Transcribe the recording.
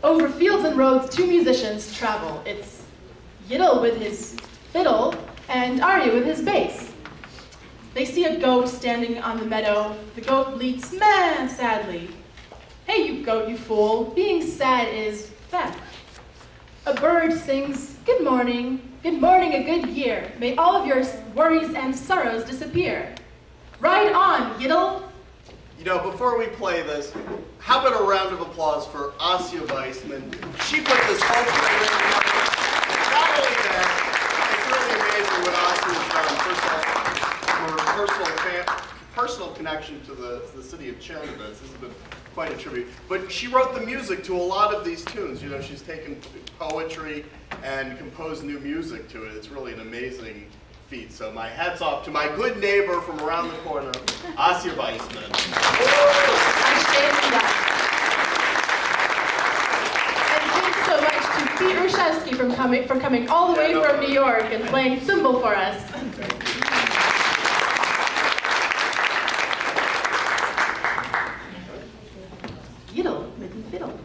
Over fields and roads, two musicians travel. It's Yidl with his fiddle and Arya with his bass. They see a goat standing on the meadow. The goat bleats, meh, sadly. Hey, you goat, you fool, being sad is fat. A bird sings, good morning, a good year. May all of your worries and sorrows disappear. Ride on, Yidl. You know, before we play this, how about a round of applause for Asya Vaisman? She put this whole program together. Not only that, it's really amazing what Asya has done. First of all, her personal connection to the city of Chernivtsi. This has been quite a tribute. But she wrote the music to a lot of these tunes. You know, she's taken poetry and composed new music to it. It's really an amazing feat. So my hat's off to my good neighbor from around the corner, Asya Vaisman. And thanks so much to Pete Rushefsky for coming all the way from New York and playing cymbal for us. Yidl, mitn, fidl.